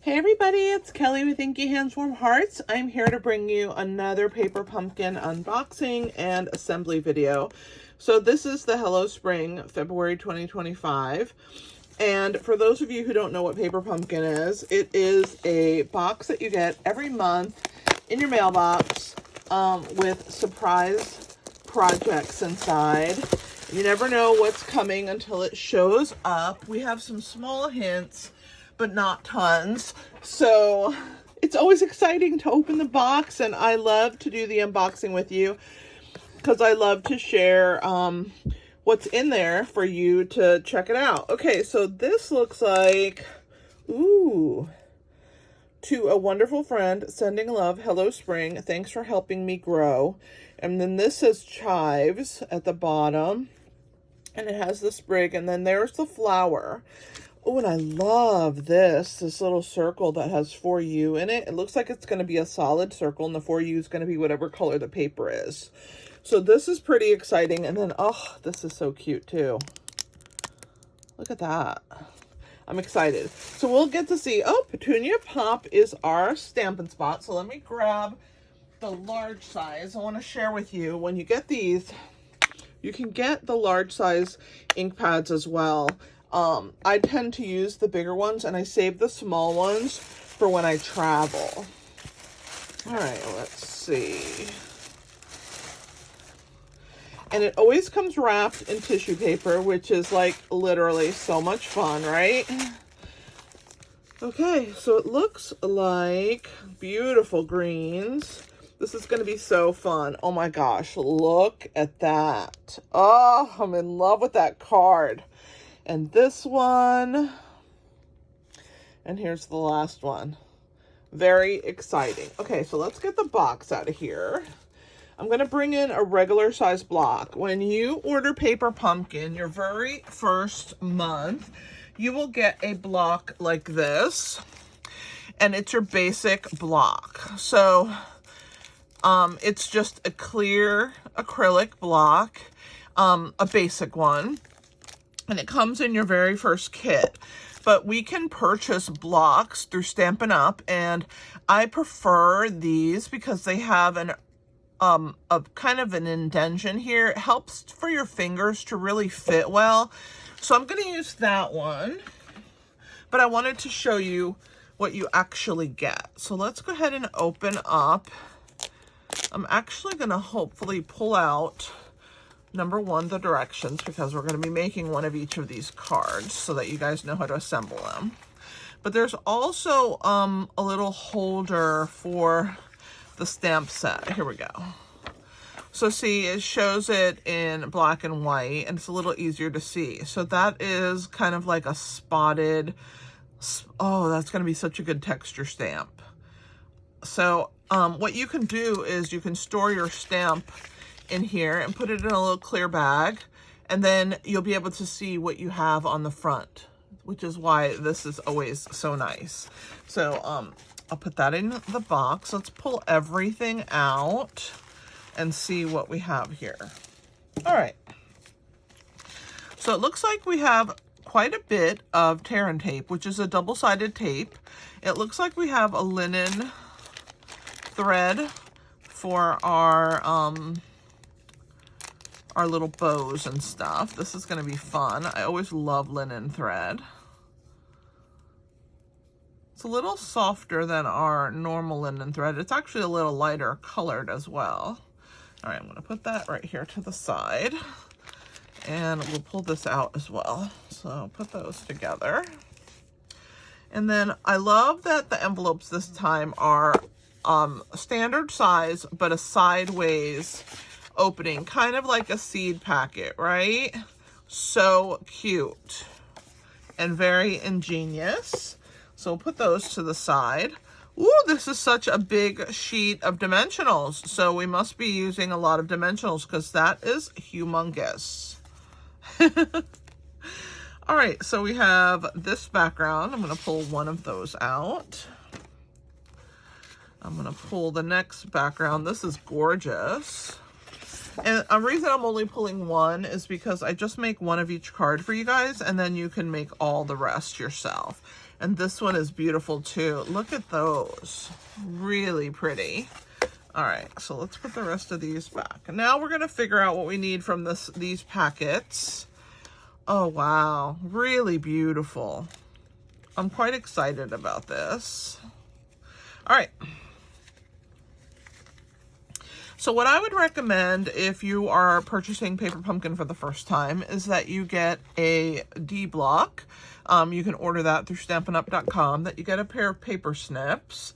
Hey everybody, it's Kelly with Inky Hands Warm Hearts. I'm here to bring you another paper pumpkin unboxing and assembly video. So this is the Hello Spring, February 2025. And for those of you who don't know what paper pumpkin is, it is a box that you get every month in your mailbox with surprise projects inside. You never know what's coming until it shows up. We have some small hints, but not tons. So it's always exciting to open the box, and I love to do the unboxing with you because I love to share what's in there for you to check it out. Okay, so this looks like, ooh, to a wonderful friend, sending love, Hello Spring, thanks for helping me grow. And then this says chives at the bottom, and it has the sprig, and then there's the flower. Oh, and I love this little circle that has 4U in it. It looks like it's going to be a solid circle, and the 4U is going to be whatever color the paper is. So this is pretty exciting. And then, oh, this is so cute too. Look at that. I'm excited. So we'll get to see, oh, Petunia Pop is our Stampin' Spot. So let me grab the large size. I want to share with you, when you get these, you can get the large size ink pads as well. I tend to use the bigger ones, and I save the small ones for when I travel. All right, let's see. And it always comes wrapped in tissue paper, which is like literally so much fun, right? Okay, so it looks like beautiful greens. This is going to be so fun. Oh my gosh, look at that. Oh, I'm in love with that card. And this one. And here's the last one. Very exciting. Okay, so let's get the box out of here. I'm going to bring in a regular size block. When you order Paper Pumpkin, your very first month, you will get a block like this. And it's your basic block. So it's just a clear acrylic block, a basic one. And it comes in your very first kit. But we can purchase blocks through Stampin' Up, and I prefer these because they have a kind of an indentation here. It helps for your fingers to really fit well. So I'm going to use that one. But I wanted to show you what you actually get. So let's go ahead and open up. I'm actually going to hopefully pull out, number one, the directions, because we're going to be making one of each of these cards so that you guys know how to assemble them. But there's also a little holder for the stamp set. Here we go. So see, it shows it in black and white, and it's a little easier to see. So that is kind of like a spotted, oh, that's going to be such a good texture stamp. So what you can do is you can store your stamp in here and put it in a little clear bag, and then you'll be able to see what you have on the front, which is why this is always so nice. So I'll put that in the box. Let's pull everything out and see what we have here. All right. So it looks like we have quite a bit of tear and tape, which is a double-sided tape. It looks like we have a linen thread for our little bows and stuff. This is going to be fun. I always love linen thread. It's a little softer than our normal linen thread. It's actually a little lighter colored as well. All right, I'm going to put that right here to the side, and we'll pull this out as well. So put those together. And then I love that the envelopes this time are standard size, but a sideways opening, kind of like a seed packet, right? So cute and very ingenious. So we'll put those to the side. Ooh, this is such a big sheet of dimensionals. So we must be using a lot of dimensionals because that is humongous. All right, so we have this background. I'm going to pull one of those out. I'm going to pull the next background. This is gorgeous. And a reason I'm only pulling one is because I just make one of each card for you guys, and then you can make all the rest yourself. And this one is beautiful too. Look at those. Really pretty. All right, so let's put the rest of these back. Now we're gonna figure out what we need from these packets. Oh, wow, really beautiful. I'm quite excited about this. All right. So what I would recommend if you are purchasing Paper Pumpkin for the first time is that you get a D block. You can order that through stampinup.com, that you get a pair of paper snips,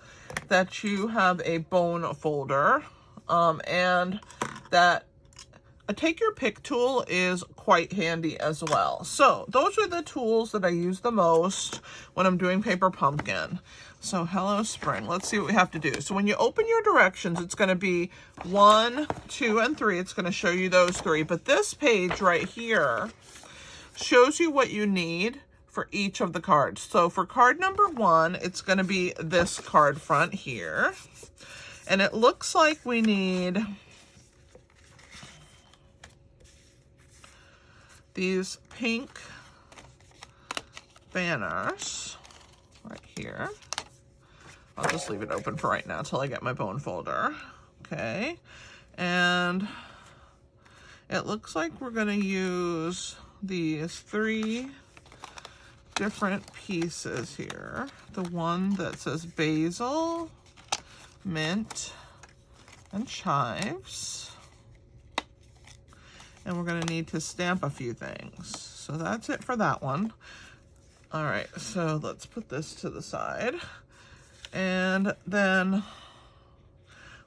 that you have a bone folder, and that a take your pick tool is quite handy as well. So those are the tools that I use the most when I'm doing Paper Pumpkin. So hello spring, let's see what we have to do. So when you open your directions, it's gonna be 1, 2, and 3. It's gonna show you those 3, but this page right here shows you what you need for each of the cards. So for card number 1, it's gonna be this card front here. And it looks like we need these pink banners right here. I'll just leave it open for right now until I get my bone folder. Okay, and it looks like we're gonna use these 3 different pieces here. The one that says basil, mint, and chives. And we're gonna need to stamp a few things. So that's it for that one. All right, so let's put this to the side. And then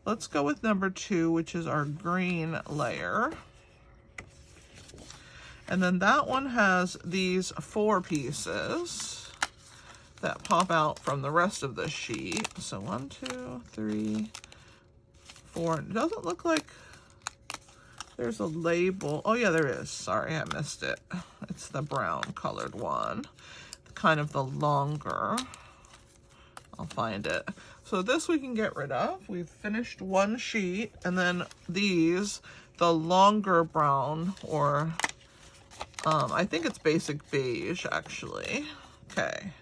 let's go with number 2, which is our green layer. And then that one has these 4 pieces that pop out from the rest of the sheet. So 1, 2, 3, 4. It doesn't look like there's a label. Oh yeah, there is. Sorry, I missed it. It's the brown colored one, kind of the longer. I'll find it. So this we can get rid of. We've finished one sheet, and then these, the longer brown, or I think it's basic beige actually. Okay,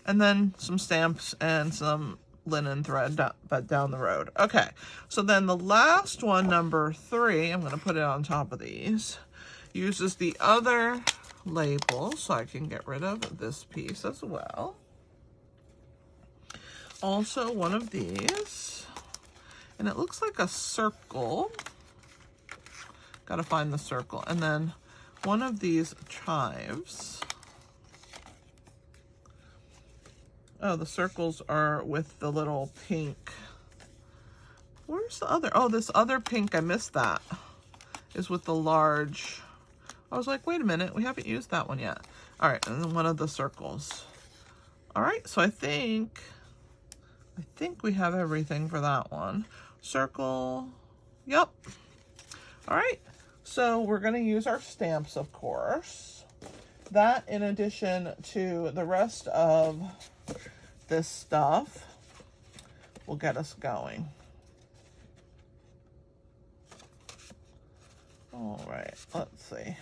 and then some stamps and some linen thread but down the road. Okay, so then the last one, number 3, I'm gonna put it on top of these, uses the other label, so I can get rid of this piece as well. Also one of these, and it looks like a circle. Gotta find the circle. And then one of these chives. Oh, the circles are with the little pink. Where's the other? Oh, this other pink, I missed that, is with the large. I was like, wait a minute, we haven't used that one yet. All right, and then one of the circles. All right, so I think we have everything for that one. Circle, yep. All right, so we're gonna use our stamps, of course. That, in addition to the rest of this stuff, will get us going. All right, let's see.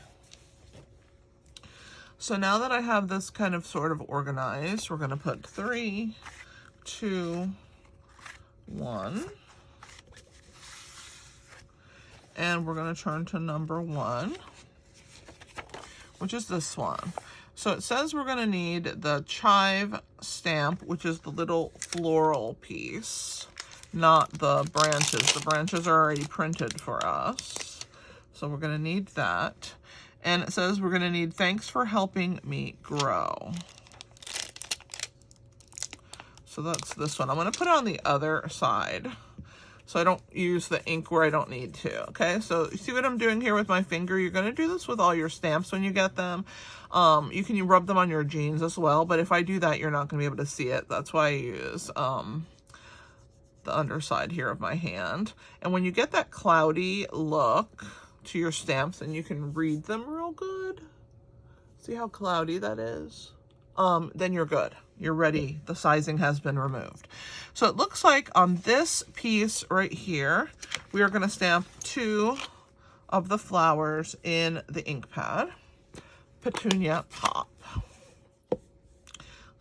So now that I have this kind of sort of organized, we're gonna put 3, 2, 1. And we're gonna turn to number 1, which is this one. So it says we're gonna need the chive stamp, which is the little floral piece, not the branches. The branches are already printed for us. So we're gonna need that. And it says we're gonna need thanks for helping me grow. So that's this one. I'm gonna put it on the other side so I don't use the ink where I don't need to, okay? So you see what I'm doing here with my finger? You're gonna do this with all your stamps when you get them. You can rub them on your jeans as well, but if I do that, you're not gonna be able to see it. That's why I use the underside here of my hand. And when you get that cloudy look to your stamps and you can read them real good, see how cloudy that is? Then you're good. You're ready. The sizing has been removed. So it looks like on this piece right here, we are going to stamp 2 of the flowers in the ink pad. Petunia Pop.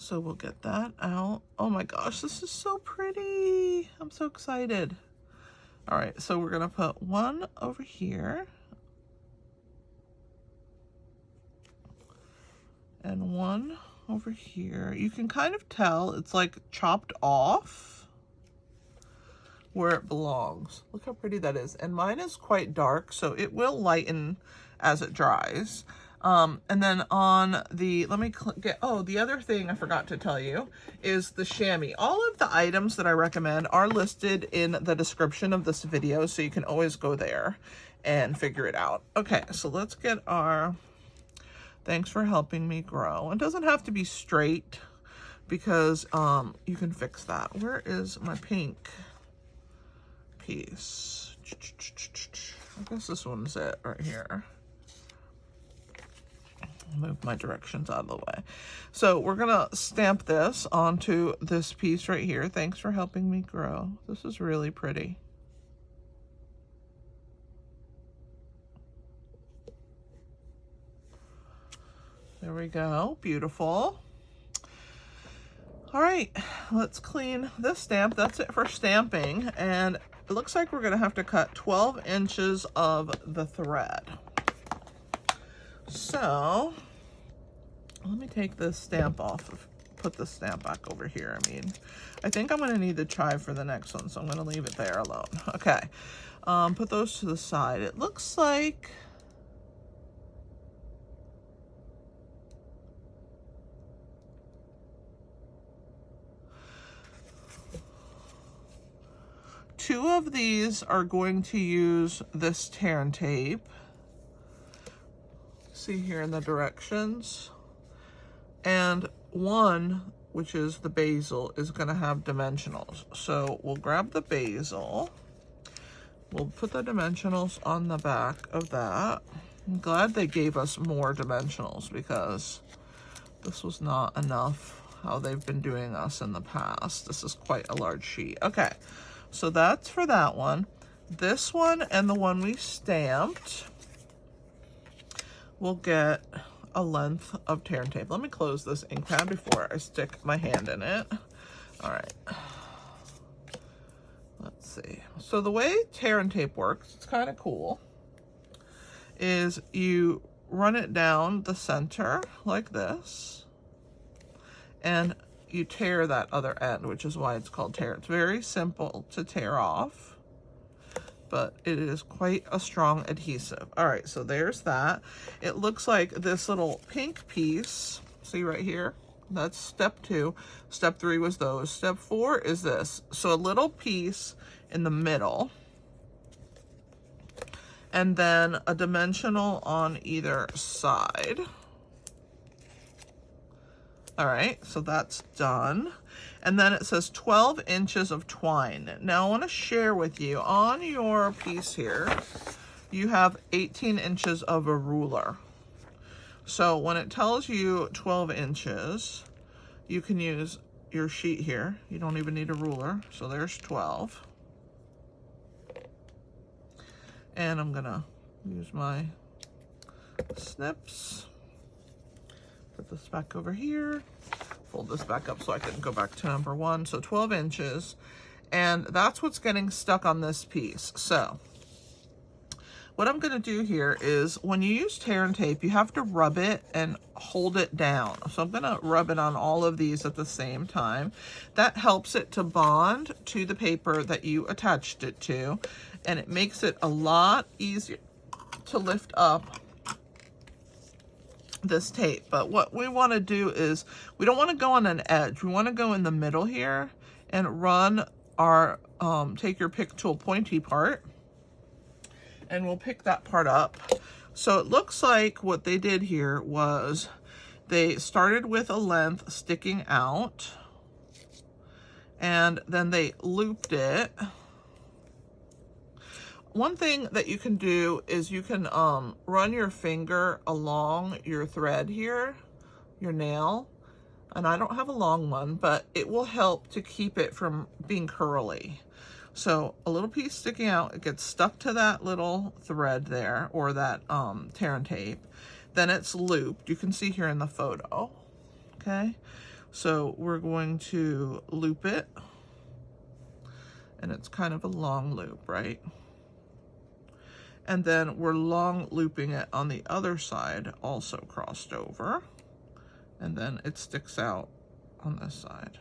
So we'll get that out. Oh my gosh, this is so pretty. I'm so excited. All right, so we're gonna put one over here. And one over here. You can kind of tell it's like chopped off where it belongs. Look how pretty that is. And mine is quite dark, so it will lighten as it dries. And then on the, let me get, oh, the other thing I forgot to tell you is the chamois. All of the items that I recommend are listed in the description of this video, so you can always go there and figure it out. Okay, so let's get our thanks for helping me grow. It doesn't have to be straight because you can fix that. Where is my pink piece? I guess this one's it right here. Move my directions out of the way. So we're gonna stamp this onto this piece right here. Thanks for helping me grow. This is really pretty. There we go, beautiful. All right, let's clean this stamp. That's it for stamping. And it looks like we're gonna have to cut 12 inches of the thread. So let me take this stamp off, put the stamp back over here. I think I'm gonna need the chive for the next one, so I'm gonna leave it there alone. Okay, put those to the side. It looks like two of these are going to use this tear and tape. See here in the directions. And one, which is the basil, is going to have dimensionals. So we'll grab the basil. We'll put the dimensionals on the back of that. I'm glad they gave us more dimensionals because this was not enough how they've been doing us in the past. This is quite a large sheet. Okay, so that's for that one. This one and the one we stamped will get a length of tear and tape. Let me close this ink pad before I stick my hand in it. All right. Let's see. So the way tear and tape works, it's kind of cool, is you run it down the center like this, and you tear that other end, which is why it's called tear. It's very simple to tear off, but it is quite a strong adhesive. All right, so there's that. It looks like this little pink piece, see right here? That's step 2. Step 3 was those. Step 4 is this. So a little piece in the middle, and then a dimensional on either side. All right, so that's done. And then it says 12 inches of twine. Now I want to share with you, on your piece here, you have 18 inches of a ruler. So when it tells you 12 inches, you can use your sheet here. You don't even need a ruler. So there's 12. And I'm gonna use my snips. Put this back over here. Fold this back up so I can go back to number 1. So 12 inches. And that's what's getting stuck on this piece. So what I'm gonna do here is, when you use tear and tape, you have to rub it and hold it down. So I'm gonna rub it on all of these at the same time. That helps it to bond to the paper that you attached it to, and it makes it a lot easier to lift up this tape. But what we wanna do is, we don't wanna go on an edge. We wanna go in the middle here and run our, take your pick tool pointy part, and we'll pick that part up. So it looks like what they did here was they started with a length sticking out, and then they looped it. One thing that you can do is you can run your finger along your thread here, your nail, and I don't have a long one, but it will help to keep it from being curly. So a little piece sticking out, it gets stuck to that little thread there, or that tear and tape. Then it's looped. You can see here in the photo, okay? So we're going to loop it, and it's kind of a long loop, right? And then we're long looping it on the other side, also crossed over, and then it sticks out on this side.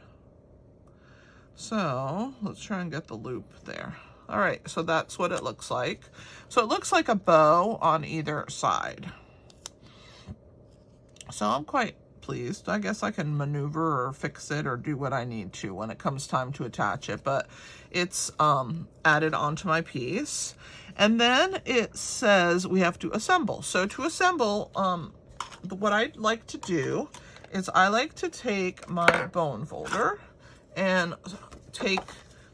So let's try and get the loop there. All right, so that's what it looks like. So it looks like a bow on either side. So I'm quite pleased. I guess I can maneuver or fix it or do what I need to when it comes time to attach it, but it's added onto my piece. And then it says we have to assemble. So to assemble, what I like to do is I like to take my bone folder and take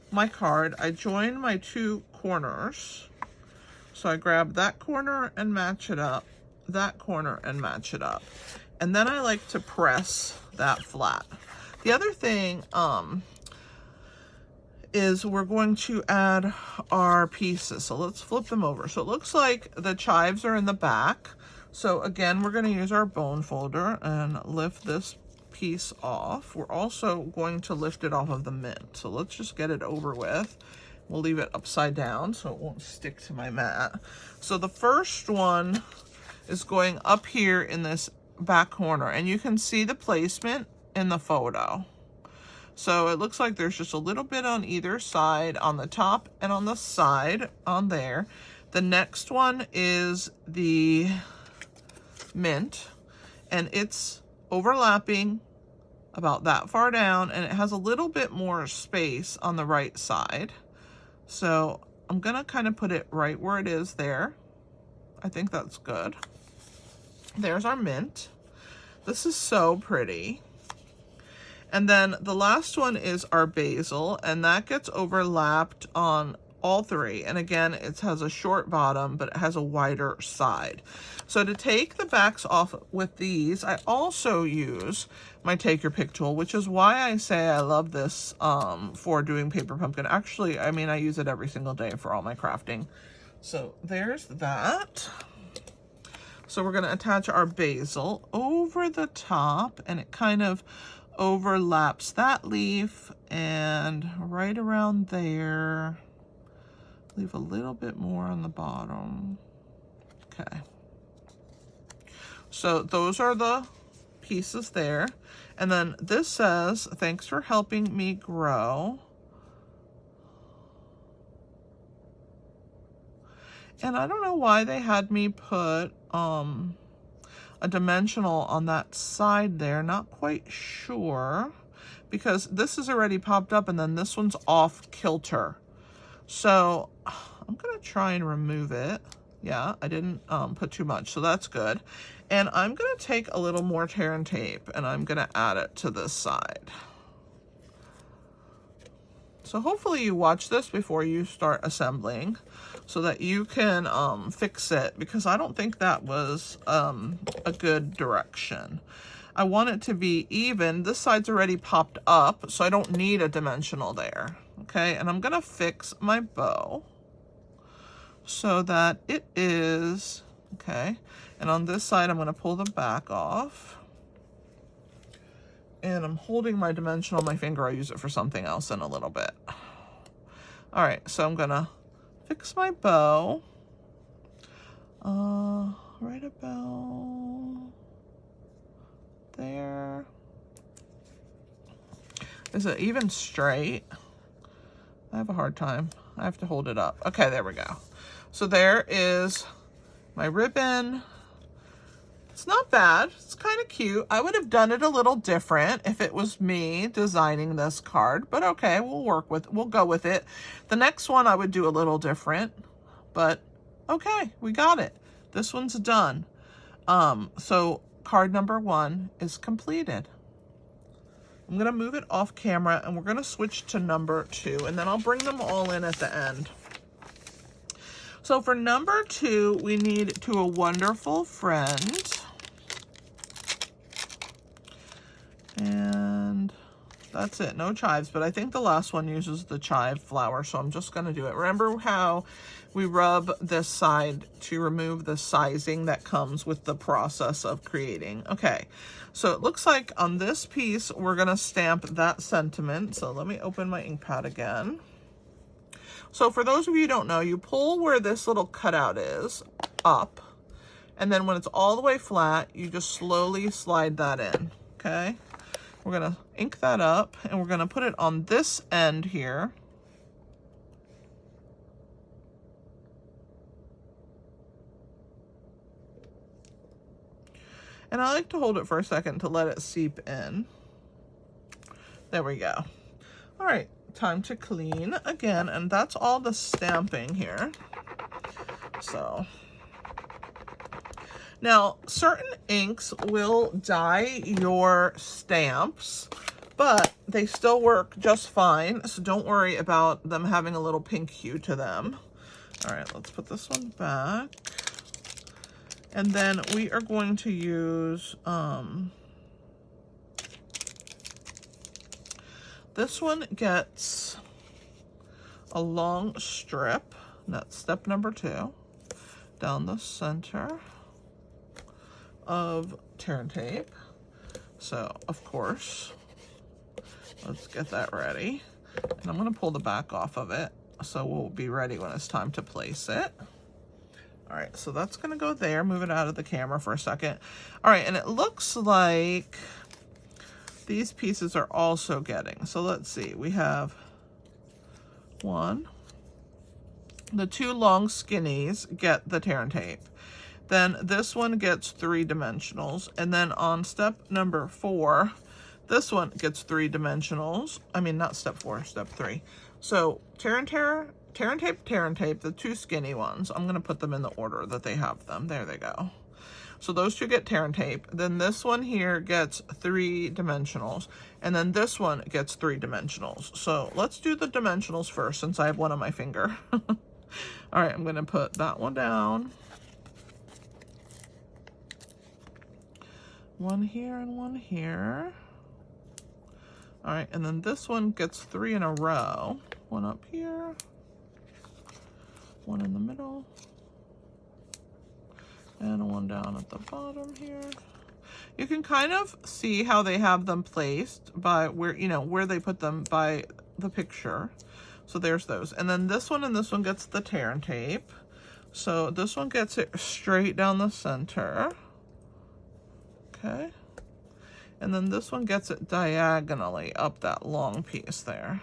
my card. I join my two corners. So I grab that corner and match it up, that corner and match it up. And then I like to press that flat. The other thing is we're going to add our pieces. So let's flip them over. So it looks like the chives are in the back. So again, we're going to use our bone folder and lift this piece off. We're also going to lift it off of the mint. So let's just get it over with. We'll leave it upside down so it won't stick to my mat. So the first one is going up here in this back corner, and you can see the placement in the photo. So it looks like there's just a little bit on either side, on the top and on the side on there. The next one is the mint, and it's overlapping about that far down, and it has a little bit more space on the right side. So I'm gonna kind of put it right where it is there. I think that's good. There's our mint. This is so pretty. And then the last one is our basil, and that gets overlapped on all three. And again, it has a short bottom, but it has a wider side. So to take the backs off with these, I also use my Take Your Pick tool, which is why I say I love this for doing paper pumpkin. Actually, I mean, I use it every single day for all my crafting. So there's that. So we're gonna attach our basil over the top, and it kind of overlaps that leaf and right around there. Leave a little bit more on the bottom. Okay. So those are the pieces there. And then this says, thanks for helping me grow. And I don't know why they had me put a dimensional on that side there. Not quite sure, because this is already popped up and then this one's off kilter. So I'm gonna try and remove it. Yeah, I didn't put too much, so that's good. And I'm gonna take a little more tear and tape and I'm gonna add it to this side. So hopefully you watch this before you start assembling so that you can fix it, because I don't think that was a good direction. I want it to be even. This side's already popped up, so I don't need a dimensional there. Okay, and I'm gonna fix my bow so that it is, okay, and on this side I'm gonna pull the back off. And I'm holding my dimensional on my finger. I'll use it for something else in a little bit. All right, so I'm gonna fix my bow. Right about there. Is it even straight? I have a hard time. I have to hold it up. Okay, there we go. So there is my ribbon. It's not bad. It's kind of cute. I would have done it a little different if it was me designing this card, but okay, we'll go with it. The next one I would do a little different, but okay, we got it. This one's done. So card number 1 is completed. I'm gonna move it off camera and we're gonna switch to number 2, and then I'll bring them all in at the end. So for number 2, we need To a Wonderful Friend. And That's it, no chives, but I think the last one uses the chive flower, so I'm just gonna do it. Remember how we rub this side to remove the sizing that comes with the process of creating? Okay, so it looks like on this piece, we're gonna stamp that sentiment. So let me open my ink pad again. So for those of you who don't know, you pull where this little cutout is up, and then when it's all the way flat, you just slowly slide that in, okay? We're gonna ink that up, and we're gonna put it on this end here. And I like to hold it for a second to let it seep in. There we go. All right, time to clean again, and that's all the stamping here. So now certain inks will dye your stamps, but they still work just fine, so don't worry about them having a little pink hue to them. All right, let's put this one back. And then we are going to use, this one gets a long strip, that's step number 2, down the center of tear and tape. So, of course, let's get that ready. And I'm gonna pull the back off of it, so we'll be ready when it's time to place it. All right, so that's gonna go there. Move it out of the camera for a second. All right, and it looks like these pieces are also getting, so let's see, we have one. The 2 long skinnies get the tear and tape. Then this one gets 3 dimensionals. And then on step number 4, this one gets 3 dimensionals. I mean, not step 4, step 3. So tear and tape, the 2 skinny ones. I'm gonna put them in the order that they have them. There they go. So those 2 get tear and tape. Then this one here gets 3 dimensionals. And then this one gets 3 dimensionals. So let's do the dimensionals first, since I have one on my finger. All right, I'm gonna put that one down. One here and one here. All right, and then this one gets 3 in a row. One up here, one in the middle, and one down at the bottom here. You can kind of see how they have them placed by where, you know, where they put them by the picture. So there's those. And then this one and this one gets the tear and tape. So this one gets it straight down the center. Okay. And then this one gets it diagonally up that long piece there.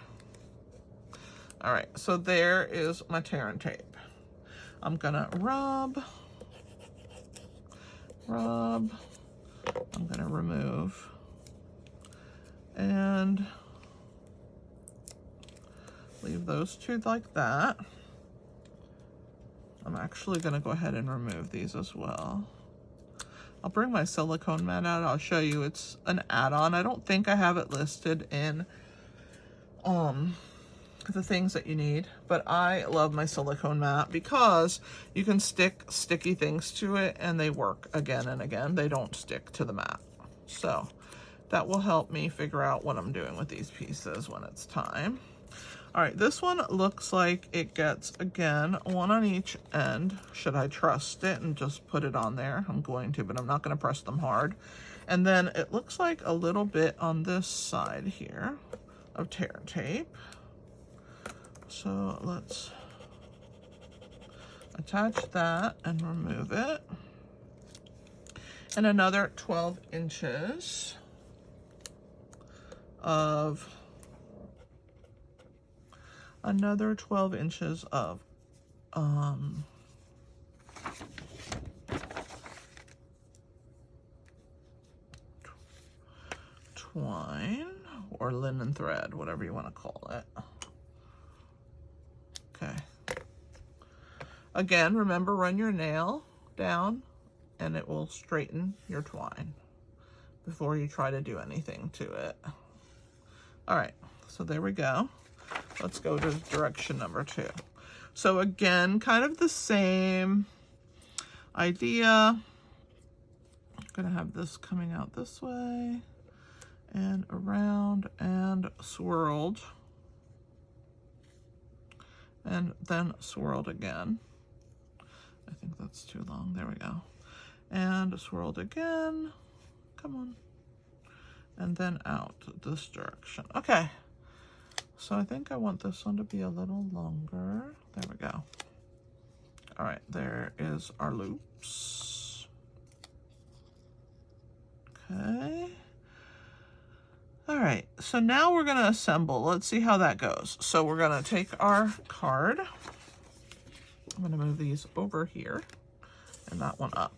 All right, so there is my tear and tape. I'm gonna rub. I'm gonna remove. And leave those 2 like that. I'm actually gonna go ahead and remove these as well. I'll bring my silicone mat out. I'll show you. It's an add-on. I don't think I have it listed in the things that you need, but I love my silicone mat because you can stick sticky things to it and they work again and again. They don't stick to the mat. So that will help me figure out what I'm doing with these pieces when it's time. All right, this one looks like it gets, again, 1 on each end. Should I trust it and just put it on there? I'm going to, but I'm not going to press them hard. And then it looks like a little bit on this side here of tear and tape. So let's attach that and remove it. And another 12 inches of twine or linen thread, whatever you want to call it. Okay. Again, remember, run your nail down and it will straighten your twine before you try to do anything to it. All right, so there we go. Let's go to direction number 2. So again, kind of the same idea. I'm gonna have this coming out this way and around and swirled, and then swirled again. I think that's too long. There we go. And swirled again. Come on. And then out this direction. Okay. So I think I want this one to be a little longer. There we go. All right, there is our loops. Okay. All right, so now we're gonna assemble. Let's see how that goes. So we're gonna take our card. I'm gonna move these over here and that one up.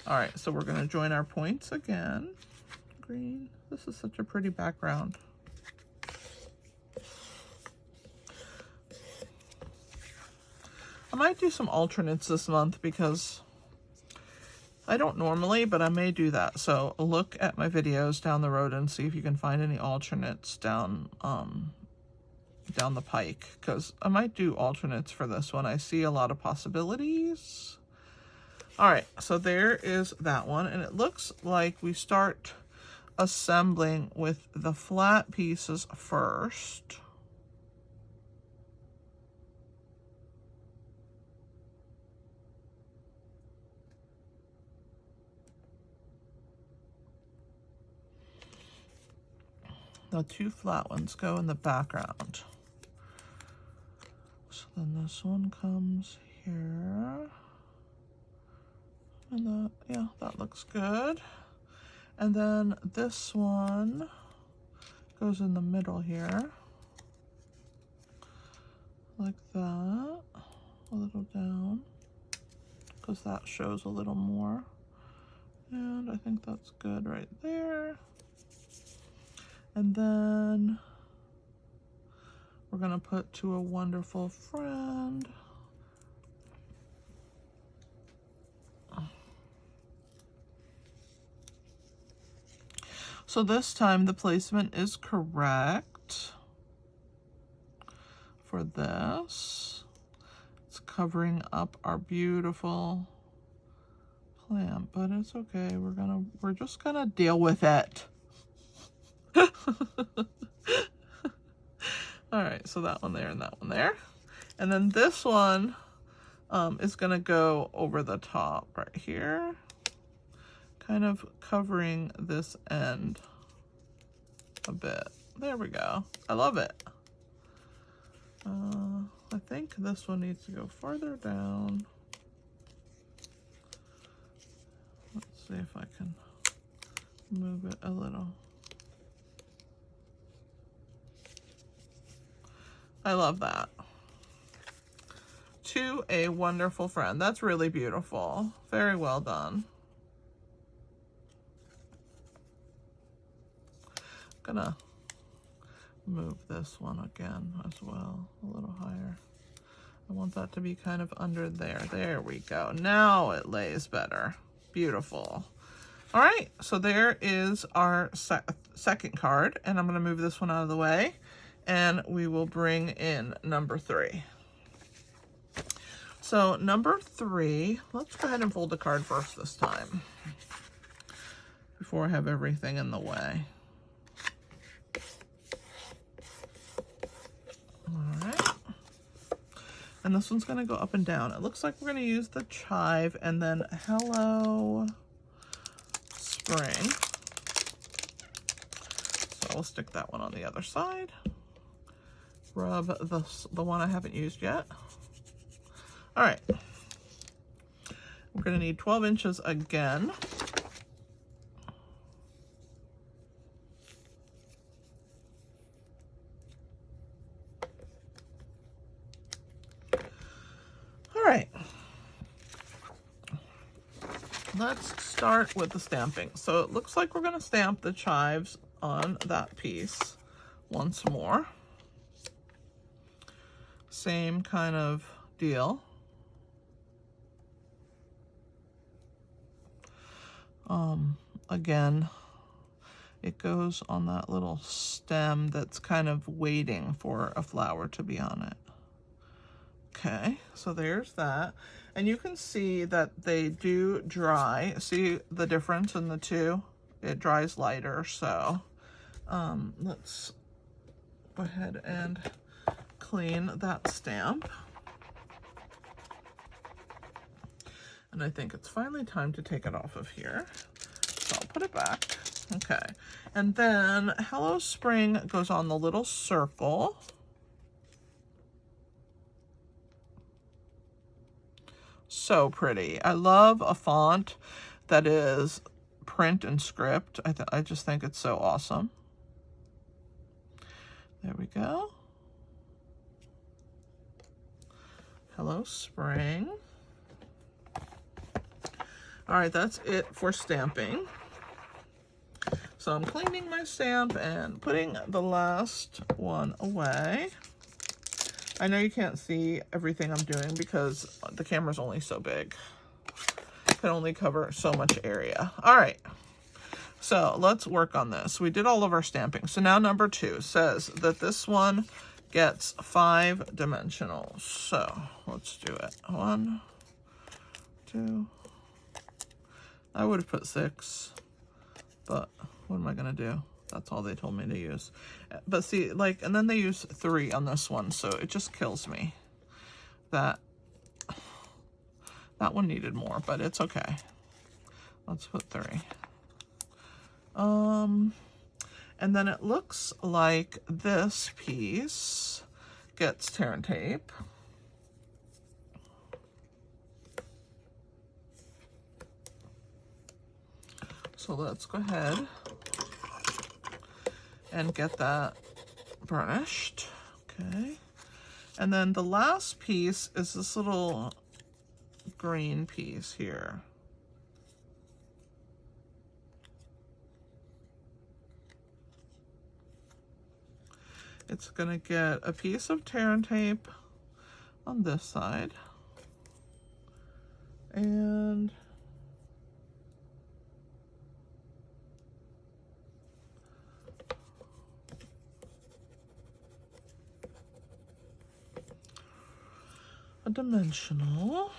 All right, so we're gonna join our points again. Green, this is such a pretty background. I might do some alternates this month because I don't normally, but I may do that. So look at my videos down the road and see if you can find any alternates down the pike, because I might do alternates for this one. I see a lot of possibilities. All right, so there is that one, and it looks like we start assembling with the flat pieces first. The two flat ones go in the background. So then this one comes here. And yeah, that looks good. And then this one goes in the middle here. Like that. A little down. Because that shows a little more. And I think that's good right there. And then we're gonna put to a wonderful friend. So this time the placement is correct for this. It's covering up our beautiful plant, but it's okay. We're just gonna deal with it. All right, so that one there and that one there. And then this one is gonna go over the top right here, kind of covering this end a bit. There we go. I love it. I think this one needs to go farther down. Let's see if I can move it a little. I love that. To a wonderful friend. That's really beautiful. Very well done. I'm gonna move this one again as well, a little higher. I want that to be kind of under there. There we go. Now it lays better. Beautiful. All right, so there is our second card, and I'm gonna move this one out of the way. And we will bring in number 3. So number 3, let's go ahead and fold the card first this time before I have everything in the way. All right. And this one's gonna go up and down. It looks like we're gonna use the chive and then hello spring. So I'll stick that one on the other side. Rub the one I haven't used yet. All right. We're gonna need 12 inches again. All right. Let's start with the stamping. So it looks like we're gonna stamp the chives on that piece once more. Same kind of deal. Again, it goes on that little stem that's kind of waiting for a flower to be on it. Okay, so there's that. And you can see that they do dry. See the difference in the two? It dries lighter, so Let's go ahead and clean that stamp. And I think it's finally time to take it off of here. So I'll put it back. Okay. And then Hello Spring goes on the little circle. So pretty. I love a font that is print and script. I just think it's so awesome. There we go. Hello Spring. All right, that's it for stamping. So I'm cleaning my stamp and putting the last one away. I know you can't see everything I'm doing because the camera's only so big. It can only cover so much area. All right, so let's work on this. We did all of our stamping. So now number 2 says that this one gets 5 dimensionals. So let's do it. 1, 2. I would have put 6, but what am I gonna do? That's all they told me to use. But see, like, and then they use 3 on this one, so it just kills me. That one needed more, but it's okay. Let's put 3. And then it looks like this piece gets tear and tape. So let's go ahead and get that burnished. Okay. And then the last piece is this little green piece here. It's gonna get a piece of tear and tape on this side. And a dimensional.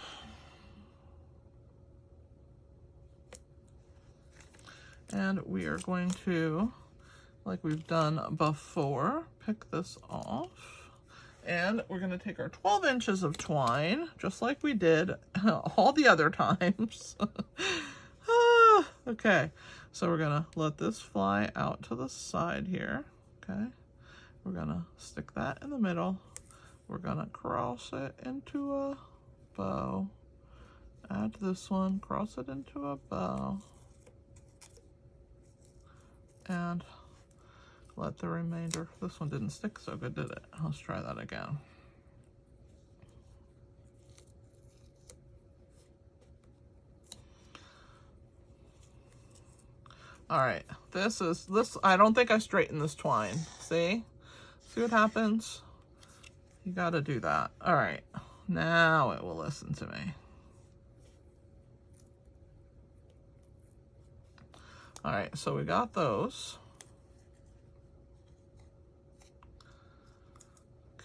And we are going to, like we've done before, pick this off. And we're going to take our 12 inches of twine, just like we did all the other times. Okay, so we're going to let this fly out to the side here. Okay, we're going to stick that in the middle. We're going to cross it into a bow. Add this one, cross it into a bow. And let the remainder, this one didn't stick so good, did it? Let's try that again. All right, this, I don't think I straightened this twine. See what happens? You gotta do that. All right, now it will listen to me. All right, so we got those.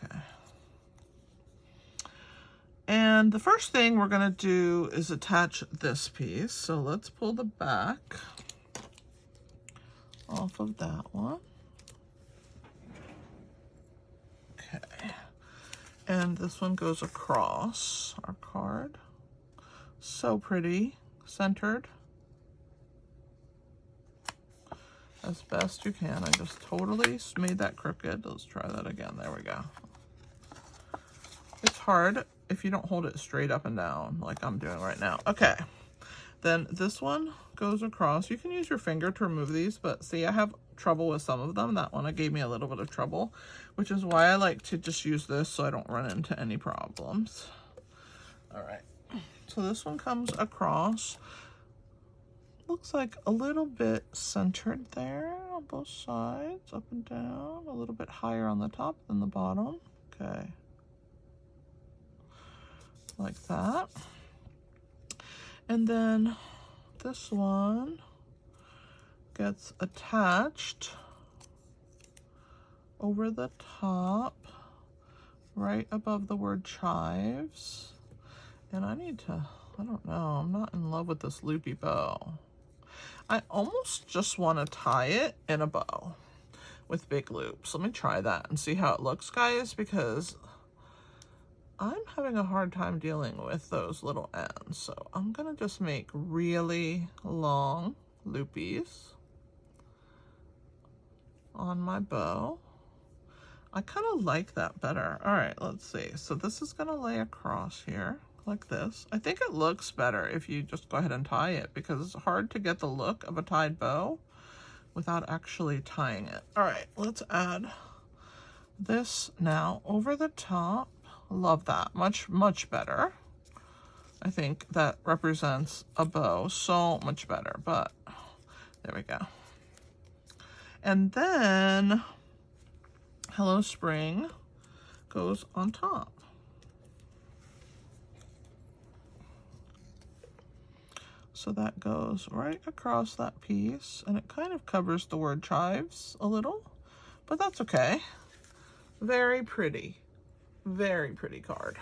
Okay. And the first thing we're gonna do is attach this piece. So let's pull the back off of that one. Okay. And this one goes across our card. So pretty, centered. As best you can. I just totally made that crooked. Let's try that again. There we go. It's hard if you don't hold it straight up and down like I'm doing right now. Okay. Then this one goes across. You can use your finger to remove these, but see, I have trouble with some of them. That one gave me a little bit of trouble, which is why I like to just use this so I don't run into any problems. All right. So this one comes across. Looks like a little bit centered there on both sides, up and down, a little bit higher on the top than the bottom. Okay. Like that. And then this one gets attached over the top, right above the word chives. And I don't know, I'm not in love with this loopy bow. I almost just want to tie it in a bow. with big loops. Let me try that and see how it looks, guys, because I'm having a hard time dealing with those little ends. So I'm gonna just make really long loopies on my bow. I kind of like that better. All right, let's see. So this is gonna lay across here like this. I think it looks better if you just go ahead and tie it, because it's hard to get the look of a tied bow without actually tying it. All right, let's add this now over the top. Love that. Much better. I think that represents a bow so much better, but there we go. And then Hello Spring goes on top. So that goes right across that piece, and it kind of covers the word chives a little, but that's okay. Very pretty card.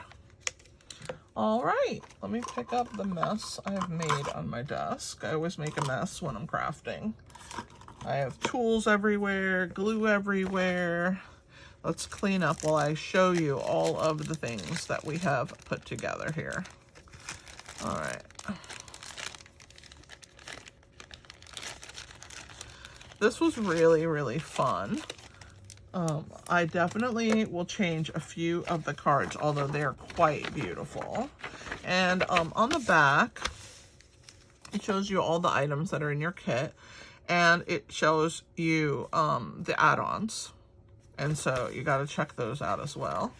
All right, let me pick up the mess I have made on my desk. I always make a mess when I'm crafting. I have tools everywhere, glue everywhere. Let's clean up while I show you all of the things that we have put together here. All right. This was really fun. I definitely will change a few of the cards, although they're quite beautiful. And on the back, it shows you all the items that are in your kit, and it shows you the add-ons. And so you got to check those out as well.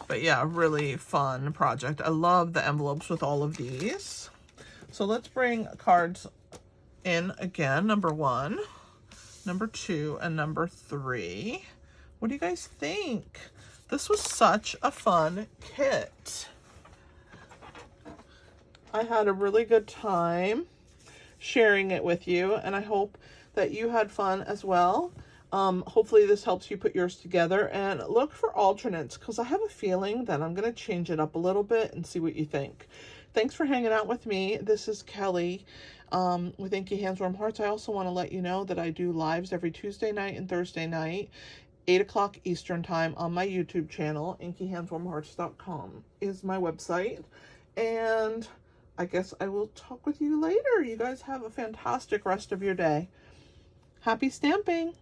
But yeah, really fun project. I love the envelopes with all of these. So let's bring cards in again. Number 1, number 2, and number 3. What do you guys think? This was such a fun kit. I had a really good time sharing it with you, and I hope that you had fun as well. Hopefully this helps you put yours together, and look for alternates, because I have a feeling that I'm going to change it up a little bit and see what you think. Thanks for hanging out with me. This is Kelly with Inky Hands Warm Hearts. I also want to let you know that I do lives every Tuesday night and Thursday night, 8 o'clock Eastern time on my YouTube channel. InkyHandsWarmHearts.com is my website. And I guess I will talk with you later. You guys have a fantastic rest of your day. Happy stamping!